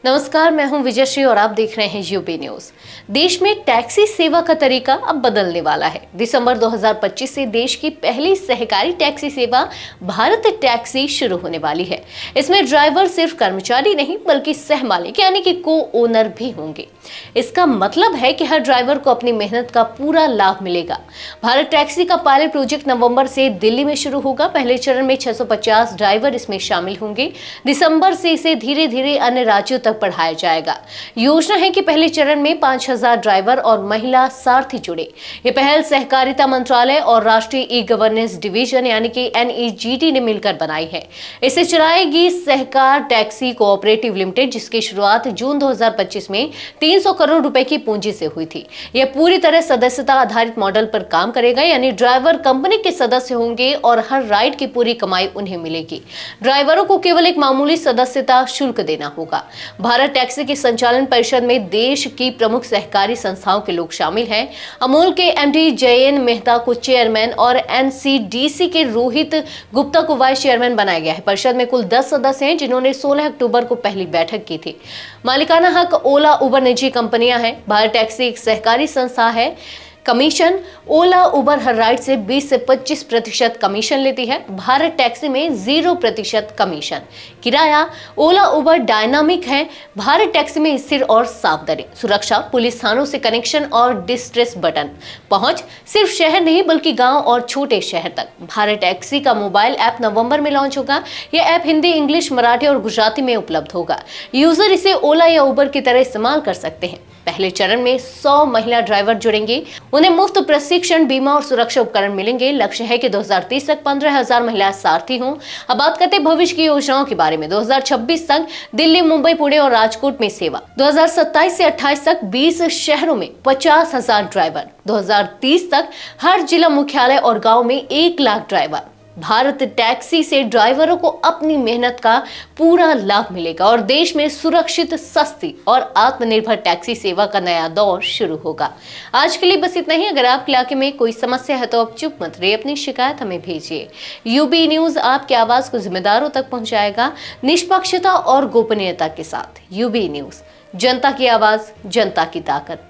नमस्कार, मैं हूं विजयश्री और आप देख रहे हैं यूपी न्यूज। देश में टैक्सी सेवा का तरीका अब बदलने वाला है। दिसंबर 2025 से देश की पहली सहकारी टैक्सी सेवा भारत टैक्सी शुरू होने वाली है। इसमें ड्राइवर सिर्फ कर्मचारी नहीं बल्कि सह मालिक यानी कि को ओनर भी होंगे। इसका मतलब है कि हर ड्राइवर को अपनी मेहनत का पूरा लाभ मिलेगा। भारत टैक्सी का पायलट प्रोजेक्ट नवंबर से दिल्ली में शुरू होगा। पहले चरण में 650 ड्राइवर इसमें शामिल होंगे। दिसंबर से इसे धीरे धीरे अन्य राज्यों तक बढ़ाया जाएगा। योजना है कि पहले चरण में 5000 ड्राइवर और महिला सारथी जुड़े। ये पहल सहकारिता मंत्रालय और राष्ट्रीय ई गवर्नेंस डिवीजन यानी कि NEGT ने मिलकर बनाई है। इसे चलाएगी सहकार टैक्सी कोऑपरेटिव लिमिटेड, जिसकी शुरुआत जून 2025 में 300 करोड़ रुपए की पूंजी से हुई थी। यह पूरी तरह सदस्यता आधारित मॉडल पर काम करेगा, यानी ड्राइवर कंपनी के सदस्य होंगे और हर राइड की पूरी कमाई उन्हें मिलेगी। ड्राइवरों को केवल एक मामूली सदस्यता शुल्क देना होगा। भारत टैक्सी की संचालन परिषद में देश की प्रमुख सहकारी संस्थाओं के लोग शामिल हैं। अमूल के MD जयन मेहता को चेयरमैन और NCDC के रोहित गुप्ता को वाइस चेयरमैन बनाया गया है। परिषद में कुल 10 सदस्य हैं, जिन्होंने 16 अक्टूबर को पहली बैठक की थी। मालिकाना हक ओला उबर निजी कंपनियां हैं। भारत टैक्सी एक सहकारी संस्था है। कमीशन ओला उबर हर राइड से 20 से 25% कमीशन लेती है। भारत टैक्सी में 0% कमीशन। किराया ओला उबर डायनामिक है। भारत टैक्सी में स्थिर और साफ दरें। सुरक्षा पुलिस थानों से कनेक्शन और डिस्ट्रेस बटन। पहुंच सिर्फ शहर नहीं बल्कि गांव और छोटे शहर तक। भारत टैक्सी का मोबाइल ऐप नवंबर में लॉन्च होगा। यह ऐप हिंदी, इंग्लिश, मराठी और गुजराती में उपलब्ध होगा। यूजर इसे ओला या उबर की तरह इस्तेमाल कर सकते हैं। पहले चरण में 100 महिला ड्राइवर जुड़ेंगे। उन्हें मुफ्त प्रशिक्षण, बीमा और सुरक्षा उपकरण मिलेंगे। लक्ष्य है कि 2030 तक 15,000 महिला सारथी हों। अब बात करते हैं भविष्य की योजनाओं के बारे में। 2026 तक दिल्ली, मुंबई, पुणे और राजकोट में सेवा। 2027 से 28 तक 20 शहरों में 50,000 ड्राइवर। 2030 तक हर जिला मुख्यालय और गांव में 1 लाख ड्राइवर। भारत टैक्सी से ड्राइवरों को अपनी मेहनत का पूरा लाभ मिलेगा और देश में सुरक्षित, सस्ती और आत्मनिर्भर टैक्सी सेवा का नया दौर शुरू होगा। आज के लिए बस इतना ही। अगर आपके इलाके में कोई समस्या है तो आप चुप मत रहिए, अपनी शिकायत हमें भेजिए। यूबी न्यूज आपकी आवाज को जिम्मेदारों तक पहुंचाएगा, निष्पक्षता और गोपनीयता के साथ। यूबी न्यूज, जनता की आवाज, जनता की ताकत।